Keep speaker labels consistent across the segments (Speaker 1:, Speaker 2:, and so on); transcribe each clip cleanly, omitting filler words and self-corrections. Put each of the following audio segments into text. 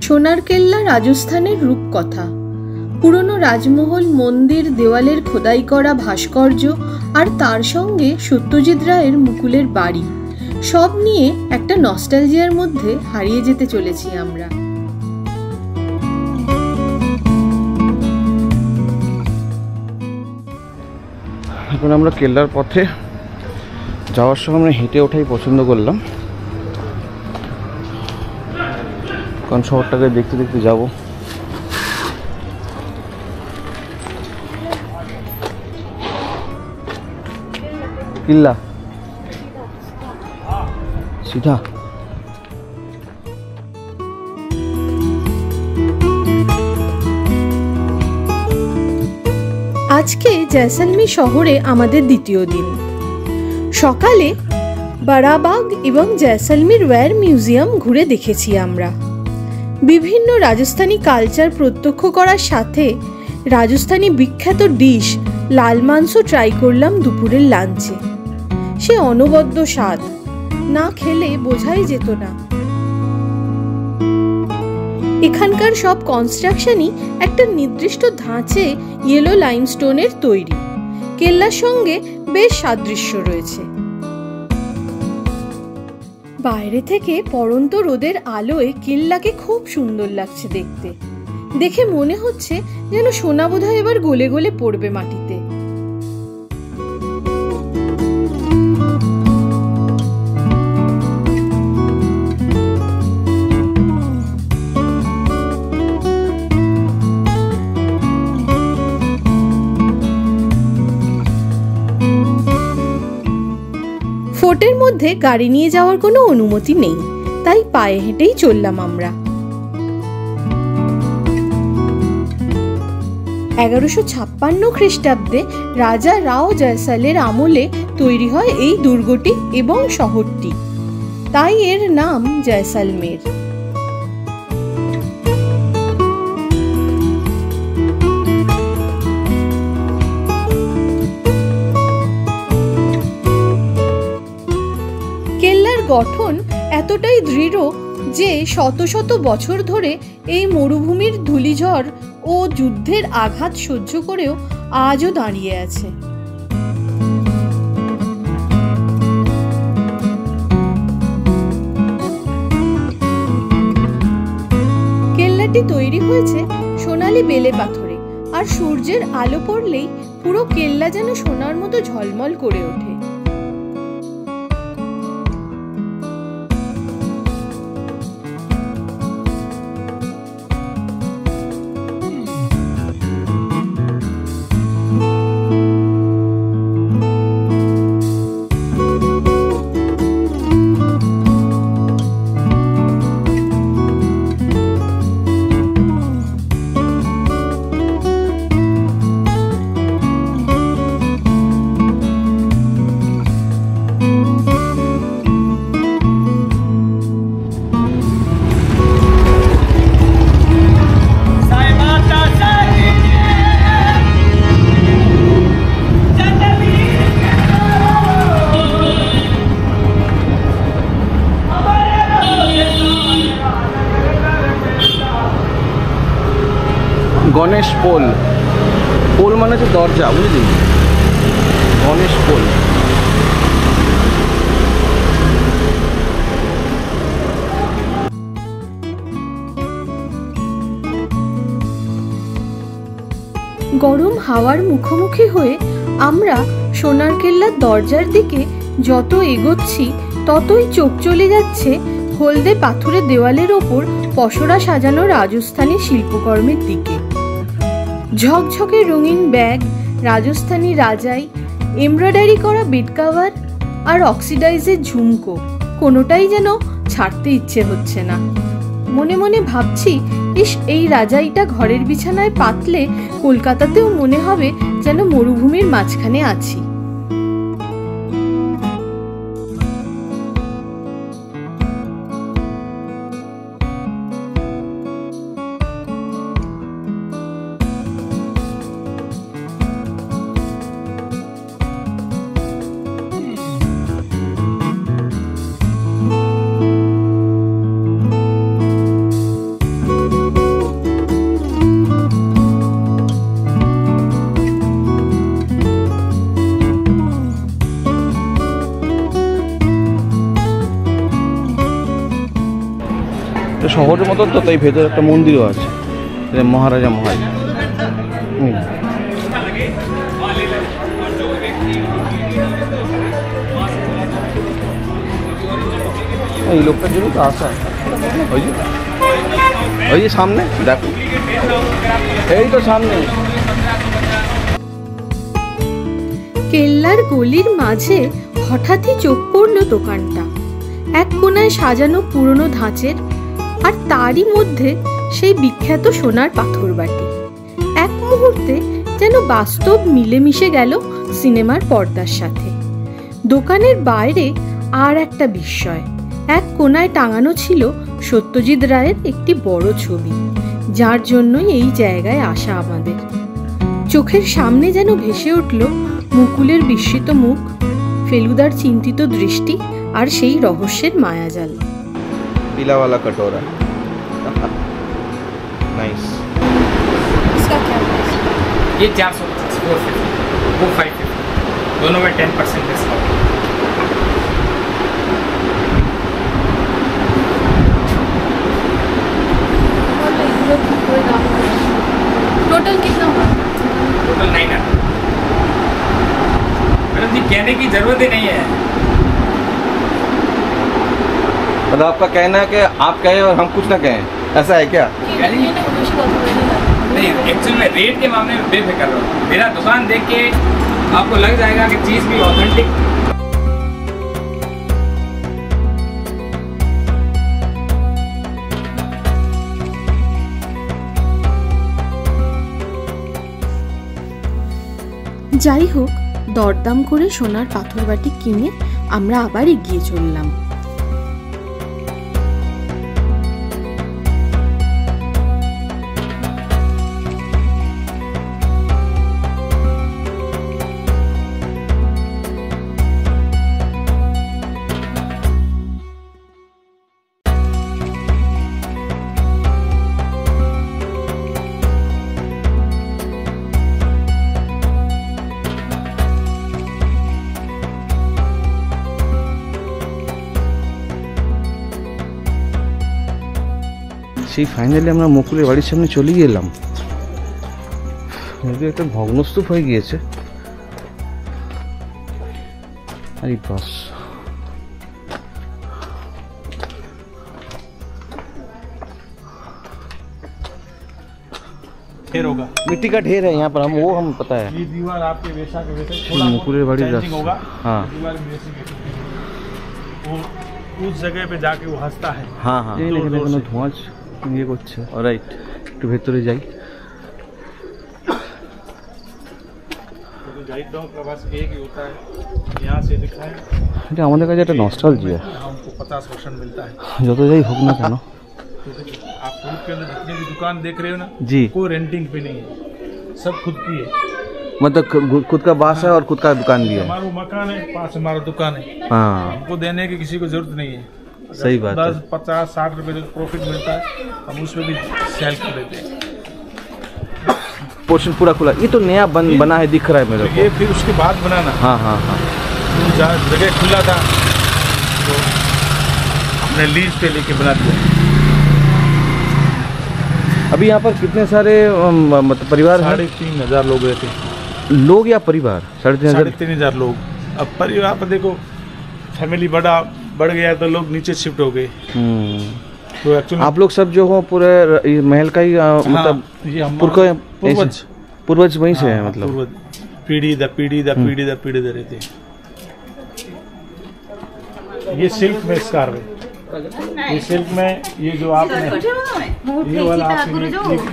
Speaker 1: সোনার কেল্লা রাজস্থানের রূপকথা। পুরনো রাজমহল, মন্দির, দেওয়ালের খোদাই করা ভাস্কর্য আর তার সঙ্গে সত্যজিৎ রায়ের মুকুলের বাড়ি, সব নিয়ে একটা নস্টালজিয়ার মধ্যে হারিয়ে যেতে চলেছি আমরা।
Speaker 2: এখন আমরা কেল্লার পথে যাওয়ার সময় আমরা হেঁটে ওঠাই পছন্দ করলাম, কারণ শহরটাকে দেখতে দেখতে যাব। কিল্লা সিধা।
Speaker 1: আজকে জয়সলমীর শহরে আমাদের দ্বিতীয় দিন। সকালে বারাবাগ এবং জয়সলমীর ওয়্যার মিউজিয়াম ঘুরে দেখেছি আমরা। বিভিন্ন রাজস্থানী কালচার প্রত্যক্ষ করার সাথে রাজস্থানী বিখ্যাত ডিশ লাল মাংস ট্রাই করলাম দুপুরের লাঞ্চে। সে অনবদ্য স্বাদ, না খেলে বোঝাই যেত না। এখানকার সব কনস্ট্রাকশনই একটা নির্দিষ্ট ধাঁচে ইয়েলো লাইমস্টোনের তৈরি। কেল্লার সঙ্গে বেশ সাদৃশ্য রয়েছে। বাইরে থেকে পড়ন্ত রোদের আলোয় কেল্লাকে খুব সুন্দর লাগছে দেখতে। দেখে মনে হচ্ছে যেন সোনা বোধহয় এবার গলে গলে পড়বে মাটিতে। ফোর্টের মধ্যে গাড়ি নিয়ে যাওয়ার কোনো অনুমতি নেই, তাই পায়ে হেঁটেই চললাম আমরা। 1156 খ্রিস্টাব্দে রাজা রাও জয়সালের আমলে তৈরি হয় এই দুর্গটি এবং শহরটি, তাই এর নাম জয়সলমের। কেল্লার গঠন এতটাই দৃঢ় যে শত শত বছর ধরে এই মরুভূমির ধূলিঝড় ও যুদ্ধের আঘাত সহ্য করেও আজও দাঁড়িয়ে আছে। কেল্লাটি তৈরি হয়েছে সোনালী বেলে পাথরে, আর সূর্যের আলো পড়লেই পুরো কেল্লা যেন সোনার মতো ঝলমল করে ওঠে।
Speaker 2: গণেশ পোল, পোল মানে হচ্ছে দরজা, বুঝলি? গণেশ পোল।
Speaker 1: গরম হাওয়ার মুখোমুখি হয়ে আমরা সোনার কেল্লার দরজার দিকে যত এগোচ্ছি ততই চোখ চলে যাচ্ছে হলদে পাথরের দেওয়ালের ওপর পসরা সাজানো রাজস্থানী শিল্পকর্মের দিকে। ঝকঝকে রঙিন ব্যাগ, রাজস্থানী রাজাই, এমব্রয়ডারি করা বেড কাভার আর অক্সিডাইজের ঝুমকো, কোনোটাই যেন ছাড়তে ইচ্ছে হচ্ছে না। মনে মনে ভাবছি, ইস, এই রাজাইটা ঘরের বিছানায় পাতলে কলকাতাতেও মনে হবে যেন মরুভূমির মাঝখানে আছি।
Speaker 2: তো শহরের মতো তো, তাই ভেতরে একটা মন্দিরও আছে, মহারাজা মহারাজ। এই লোকটার জন্য তো আসা, ওই যে সামনে দেখো, এই তো সামনে।
Speaker 1: কেল্লার গলির মাঝে হঠাৎই চোখ পড়ল দোকানটা। এক কোনায় সাজানো পুরনো ধাঁচের, আর তারই মধ্যে সেই বিখ্যাত সোনার পাথর বাটি। এক মুহূর্তে যেন বাস্তব মিলেমিশে গেল সিনেমার পর্দার সাথে। দোকানের বাইরে আর একটা বিস্ময়, এক কোনায় টাঙানো ছিল সত্যজিৎ রায়ের একটি বড় ছবি, যার জন্যই এই জায়গায় আসা আমাদের। চোখের সামনে যেন ভেসে উঠল মুকুলের বিস্মিত মুখ, ফেলুদার চিন্তিত দৃষ্টি, আর সেই রহস্যের মায়াজাল।
Speaker 2: पीलावाला कटोरा नाइस।
Speaker 1: इसका क्या प्राइस?
Speaker 3: ये 450, 450, वो 550, दोनों में 10% डिस्काउंट।
Speaker 1: टोटल कितना हुआ?
Speaker 3: टोटल 900। मैडम जी कहने की जरूरत ही नहीं है।
Speaker 2: मतलब आपका कहना है कि आप कहें और हम कुछ ना कहें, ऐसा है क्या?
Speaker 3: नहीं, एक्चुअली मैं रेट के मामले में बेफिक्र हूँ। मेरा दुकान देख के आपको लग जाएगा कि चीज़ भी ऑथेंटिक।
Speaker 1: যাই হোক, দরদাম করে সোনার পাথর বাটি কিনে আমরা আবার এগিয়ে চললাম।
Speaker 2: সেই ফাইনালি আমরা মুকুলের বাড়ির সামনে চলে গেলাম। একটা ভগ্নস্তূপ হয়ে গিয়েছে। আরে বাস,
Speaker 4: ढेर होगा,
Speaker 2: मिट्टी का ढेर है यहाँ पर, हम पता है।
Speaker 4: ये दीवार आपके वैसा के वैसे थोड़ा
Speaker 2: मुकुलेर बाड़ी
Speaker 4: चेंजिंग होगा।
Speaker 2: हाँ
Speaker 4: दीवार में वैसी वो उस जगह पे जाके वो हंसता है।
Speaker 2: हाँ हाँ,
Speaker 4: जोर-जोर से।
Speaker 2: ধোঁয়া ইয়ে করছে। অলরাইট, একটু ভেতরে যাই।
Speaker 4: तो गाइड डॉग का बस एक ही होता है, यहाँ से दिखाएं
Speaker 2: এটা আমাদের কাছে একটা নস্টালজিয়া,
Speaker 4: हमको 50% मिलता है।
Speaker 2: যত যাই হোক না কেন।
Speaker 4: आप फ्रूट के अंदर जितनी भी दुकान देख रहे हो ना,
Speaker 2: जी,
Speaker 4: कोई रेंटिंग पे नहीं है, सब खुद की है।
Speaker 2: मतलब खुद का बास है और खुद का दुकान भी है।
Speaker 4: हमारा मकान है, पास हमारा दुकान है,
Speaker 2: हाँ,
Speaker 4: हमको देने की किसी को जरूरत नहीं है। अगर
Speaker 2: सही बात है।
Speaker 4: 10, 50, 60 रुपए जो प्रॉफिट मिलता है हम उसमें भी सेल कर देते हैं।
Speaker 2: पोर्शन पूरा खुला। ये तो नया बना है, दिख रहा है मेरे
Speaker 4: तो
Speaker 2: को।
Speaker 4: ये फिर उसके बाद बनाना।
Speaker 2: हाँ हाँ हाँ,
Speaker 4: तो जगह खुला था तो हमने लीज पे लेके बना दिया।
Speaker 2: अभी यहाँ पर कितने सारे मतलब परिवार हैं?
Speaker 4: 3,500 लोग रहते हैं।
Speaker 2: लोग या परिवार? 3,500।
Speaker 4: 3,500 लोग। अब परिवार पर देखो, फैमिली बढ़ गया तो लोग नीचे शिफ्ट हो गए। तो एक्चुअली
Speaker 2: आप लोग सब जो हो पूरे महल का ही मतलब
Speaker 4: ये हम
Speaker 2: पूर्वज वहीं से है, मतलब
Speaker 4: पूर्वज पीढ़ी दर पीढ़ी रहते हैं। ये सिल्क में स्कार्फ है, ये सिल्क में ये जो आपने ये वाला आपने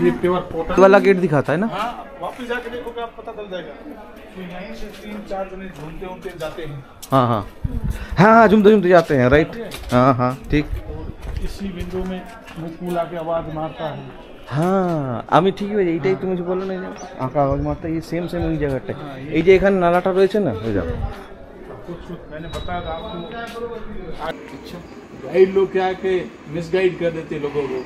Speaker 4: ये प्योर कॉटन
Speaker 2: वाला गेट दिखाता है ना।
Speaker 4: हाँ, वापस जाके देखोगे आप पता चल जाएगा। तो यहीं से 3-4 जने घूमते जाते हैं।
Speaker 2: हाँ हाँ हाँ हाँ, झूमते जाते हैं, राइट। हाँ हाँ ठीक।
Speaker 4: इसी विंडो में वो कूल आके आवाज मारता है।
Speaker 2: হ্যাঁ, আমি ঠিকই বলছি, এইটাই তুমি যে বললে না, যে আঁকা আওয়াজ মারতে, এই সেম ওই জায়গাটায়। এই যে এখানে নালাটা রয়েছে না, ওই জায়গা।
Speaker 4: कुछ मैंने बताया था आपको। गाइड लोग क्या है कि मिसगाइड कर देते लोगों को।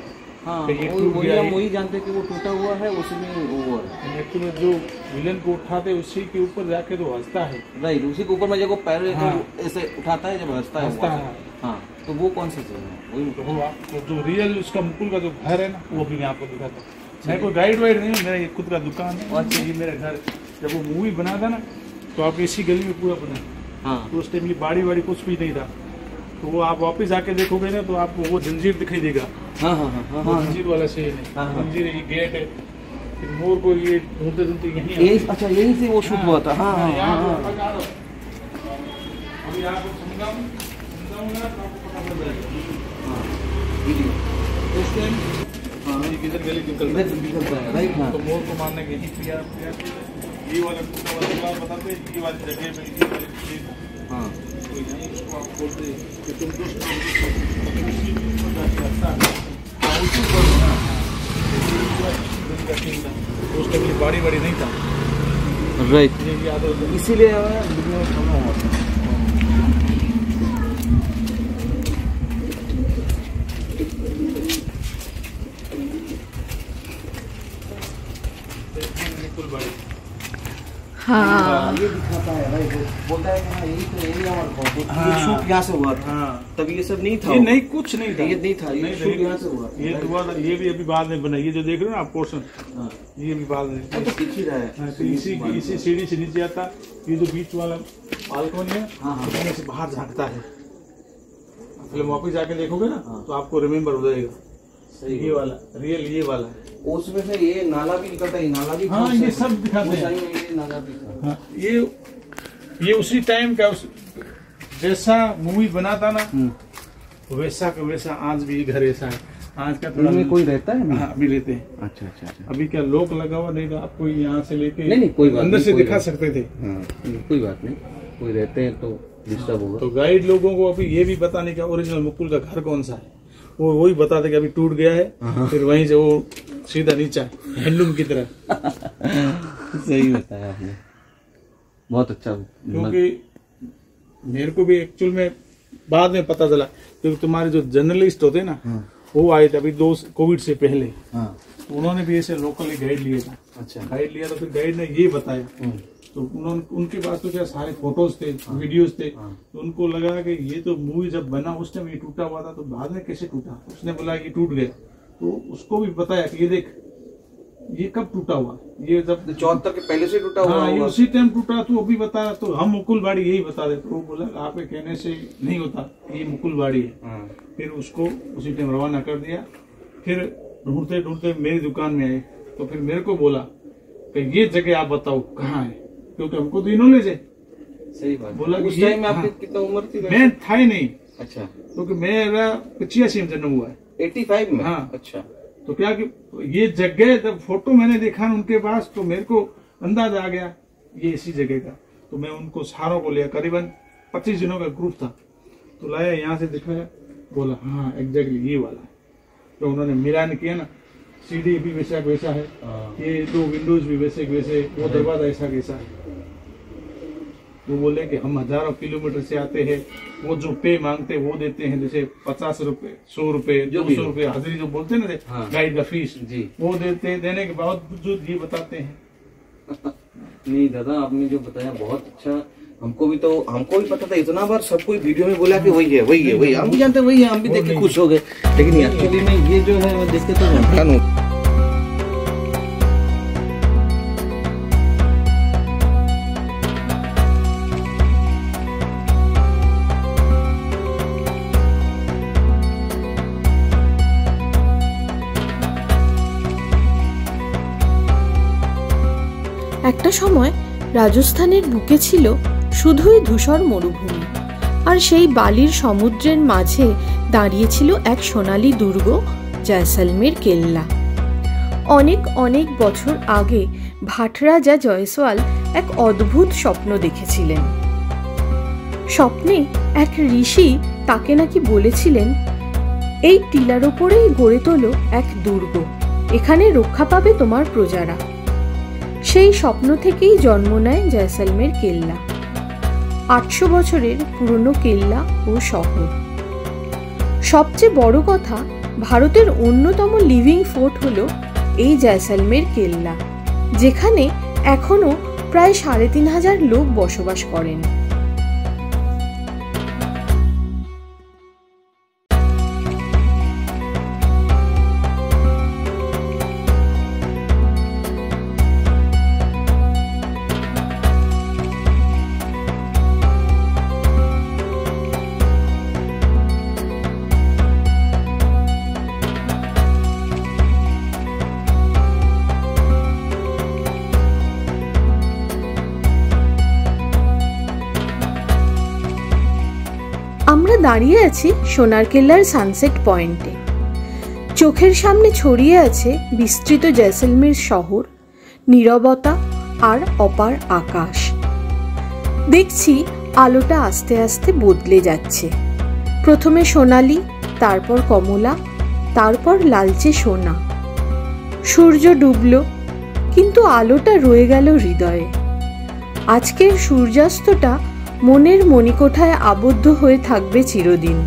Speaker 2: हाँ,
Speaker 4: कि ये टूट गया है।
Speaker 2: वही जानते कि वो टूटा हुआ है, उसी में वो है।
Speaker 4: एक्चुअली जो विलन को उठाते उसी के ऊपर जाके तो हंसता है।
Speaker 2: राइट, उसी के ऊपर में जब वो पैर को ऐसे उठाता है, जब हंसता है।
Speaker 4: हंसता है।
Speaker 2: हाँ, तो वो कौन सी जगह है? वही
Speaker 4: तो वो आपको जो रियल उसका मुकुल का जो घर है ना, वो भी मैं आपको दिखाता हूँ। मैं कोई गाइड वाइड नहीं हूँ, मेरा ये खुद का दुकान है।
Speaker 2: अच्छा।
Speaker 4: ये मेरा घर, जब वो मूवी बना था ना, तो आप इसी गली में पूरा बना।
Speaker 2: हाँ
Speaker 4: तो उस टाइम ये बाड़ी वाड़ी कुछ भी नहीं था। तो वो आप वापस आके देखोगे ना, तो आपको वो जंजीर दिखाई देगा।
Speaker 2: हाँ हाँ हाँ
Speaker 4: वो
Speaker 2: हाँ
Speaker 4: जंजीर वाला सीन है।
Speaker 2: हाँ, हाँ।
Speaker 4: जंजीर है, ये गेट है। फिर मोर को ये ढूंढते ढूंढते यहीं
Speaker 2: यही, अच्छा यहीं से वो शूट हुआ था। हाँ हाँ
Speaker 4: यहाँ
Speaker 2: हाँ
Speaker 4: पे आ जाओ। अभी आपको समझाऊंगा तो आपको पता चल जाएगा। उस टाइम ये किधर गली निकलता
Speaker 2: इधर निकलता है, राइट। हाँ
Speaker 4: तो मोर को मारने के ही प्रिया ये वाला टूटा वाला बात बताते हैं, ये वाली जगह पे ये वाले किले को।
Speaker 2: हाँ
Speaker 4: तो यहीं उसको आप बोलते हैं कि तुम दुष्ट हो, उसी पर जाके रास्ता है। हाँ, उसी पर ना, उस टाइम ये बाड़ी बाड़ी नहीं था।
Speaker 2: राइट,
Speaker 4: ये याद हो तो
Speaker 2: इसीलिए वीडियो में थोड़ा हुआ था।
Speaker 4: बिल्कुल बाड़ी।
Speaker 1: हाँ
Speaker 2: ये दिखाता है भाई, बोलता है कि हाँ यही तो यही हमारा घर है।
Speaker 4: हाँ।
Speaker 2: ये शूट यहाँ से हुआ था।
Speaker 4: हाँ,
Speaker 2: तब ये सब नहीं था।
Speaker 4: ये नहीं, कुछ नहीं था।
Speaker 2: ये नहीं था, ये
Speaker 4: नहीं,
Speaker 2: शूट यहाँ से हुआ था।
Speaker 4: ये तो हुआ था, ये भी अभी बाद में बना। ये जो देख रहे हो ना आप पोर्शन,
Speaker 2: हाँ,
Speaker 4: ये भी बाद में।
Speaker 2: वो तो दिख ही रहा है।
Speaker 4: हाँ, तो इसी सीढ़ी से नीचे आता, ये जो बीच वाला बालकनी है,
Speaker 2: हाँ, हाँ।
Speaker 4: उसमें से बाहर झांकता है। फिल्म वापस जाके देखोगे ना,
Speaker 2: हाँ।
Speaker 4: तो आपको रिमेम्बर हो जाएगा।
Speaker 2: सही
Speaker 4: ये वाला रियल ये वाला है।
Speaker 2: उसमें से ये नाला भी निकलता है, नाला भी।
Speaker 4: हाँ, ये सब दिखाते हैं।
Speaker 2: ये नाला भी था।
Speaker 4: हाँ, ये उसी टाइम का जैसा मूवी बना था ना, वैसा का वैसा आज भी घर ऐसा है। आज का थोड़ा
Speaker 2: इनमें कोई रहता है?
Speaker 4: हाँ, अभी रहते हैं।
Speaker 2: अच्छा अच्छा अच्छा।
Speaker 4: अभी क्या लोक लगा हुआ नहीं था, आपको यहाँ से लेके
Speaker 2: नहीं, कोई बात
Speaker 4: अंदर
Speaker 2: नहीं,
Speaker 4: से
Speaker 2: कोई
Speaker 4: दिखा
Speaker 2: बात
Speaker 4: सकते थे।
Speaker 2: हाँ, कोई बात नहीं, कोई रहते हैं तो डिस्टर्ब होगा।
Speaker 4: तो गाइड लोगों को अभी ये भी पता नहीं कि ओरिजिनल मुकुल का घर कौन सा है। वो वही बता दे कि अभी टूट गया है, फिर वहीं से वो सीधा नीचा हैंडलूम की तरह।
Speaker 2: सही बताया आपने, बहुत अच्छा।
Speaker 4: क्योंकि मेरे को भी एक्चुअल में बाद में पता चला, क्योंकि तुम्हारे जो जर्नलिस्ट होते हैं ना, वो आए थे अभी कोविड से पहले।
Speaker 2: हाँ,
Speaker 4: तो उन्होंने भी ऐसे लोकली गाइड लिया था।
Speaker 2: अच्छा।
Speaker 4: गाइड लिया तो फिर गाइड ने ये बताया, तो उन्होंने उनके पास तो क्या सारे फोटोज थे, वीडियोज थे। तो उनको लगा कि ये तो मूवी जब बना उस टाइम ये टूटा हुआ था, तो बाद में कैसे टूटा। उसने बोला ये टूट गया, तो उसको भी बताया कि ये देख ये कब टूटा हुआ, ये जब
Speaker 2: 74 के पहले से टूटा हुआ
Speaker 4: हाँ, ये
Speaker 2: होगा।
Speaker 4: उसी टाइम टूटा। तो अभी बता, तो हम मुकुलबाड़ी यही बता रहे। तो वो बोला आपके कहने से नहीं होता, ये मुकुलबाड़ी है।
Speaker 2: हाँ,
Speaker 4: फिर उसको उसी टाइम रवाना कर दिया। फिर ढूंढते ढूंढते मेरी दुकान में आए, तो फिर मेरे को बोला कि ये जगह आप बताओ कहाँ है, क्योंकि हमको तो नॉलेज है।
Speaker 2: सही बात।
Speaker 4: बोला कि
Speaker 2: उस टाइम में
Speaker 4: ये-
Speaker 2: आपकी
Speaker 4: हाँ।
Speaker 2: कितना उम्र थी?
Speaker 4: मैं था ही नहीं,
Speaker 2: अच्छा,
Speaker 4: क्योंकि मेरा 85 में जन्म हुआ है।
Speaker 2: 85 में?
Speaker 4: हाँ।
Speaker 2: अच्छा।
Speaker 4: तो क्या कि ये जगह जब फोटो मैंने देखा ना उनके पास, तो मेरे को अंदाजा आ गया ये इसी जगह का। तो मैं उनको सारों को लिया, करीबन 25 जनों का ग्रुप था। तो लाया, यहाँ से दिखाया, बोला हाँ एग्जैक्टली ये वाला है। तो उन्होंने मिलान किया ना, सीढ़ी भी वैसा वैसा है, ये दो विंडोज भी वैसे वैसे, वो दरवाजा ऐसा कैसा है। वो बोले कि हम हजारों किलोमीटर से आते हैं, वो जो पे मांगते वो देते हैं, जैसे 50 रुपए, 100 रुपए,
Speaker 2: जो भी
Speaker 4: 200 रुपए हाजिरी जो बोलते हैं ना,
Speaker 2: हाँ।
Speaker 4: गाइड का फीस
Speaker 2: जी।
Speaker 4: वो देते हैं। देने के बावजूद ये बताते हैं।
Speaker 2: नहीं दादा, आपने जो बताया बहुत अच्छा। हमको भी पता था, इतना बार सब कोई वीडियो में बोला कि वही है वही है वही है। हम भी जानते हैं वही है, हम भी देख के खुश हो गए। लेकिन एक्चुअली में ये जो है देखते तो हैरान हो।
Speaker 1: একটা সময় রাজস্থানের বুকে ছিল শুধুই ধূসর মরুভূমি, আর সেই বালির সমুদ্রের মাঝে দাঁড়িয়েছিল এক সোনালী দুর্গ, জয়সলমের কেল্লা। অনেক অনেক বছর আগে ভাট রাজা জয়সওয়াল এক অদ্ভুত স্বপ্ন দেখেছিলেন। স্বপ্নে এক ঋষি তাকে নাকি বলেছিলেন, এই টিলার ওপরেই গড়ে তোলো এক দুর্গ, এখানে রক্ষা পাবে তোমার প্রজারা। সেই স্বপ্ন থেকেই জন্ম নেয় জয়সলমের কেল্লা, 800 বছরের পুরনো কেল্লা ও শহর। সবচেয়ে বড় কথা, ভারতের অন্যতম লিভিং ফোর্ট হলো এই জয়সলমের কেল্লা, যেখানে এখনো প্রায় 3500 লোক বসবাস করেন। দাঁড়িয়ে আছি সোনারকেল্লার সানসেট পয়েন্টে। চোখের সামনে ছড়িয়ে আছে বিস্তৃত জয়সলমের শহর, নীরবতা আর অপার আকাশ। দেখছি আলোটা আস্তে আস্তে বদলে যাচ্ছে, প্রথমে সোনালি, তারপর কমলা, তারপর লালচে সোনা। সূর্য ডুবল, কিন্তু আলোটা রয়ে গেল হৃদয়ে। আজকের সূর্যাস্তটা মনের মণিকোঠায় আবদ্ধ হয়ে থাকবে চিরদিন।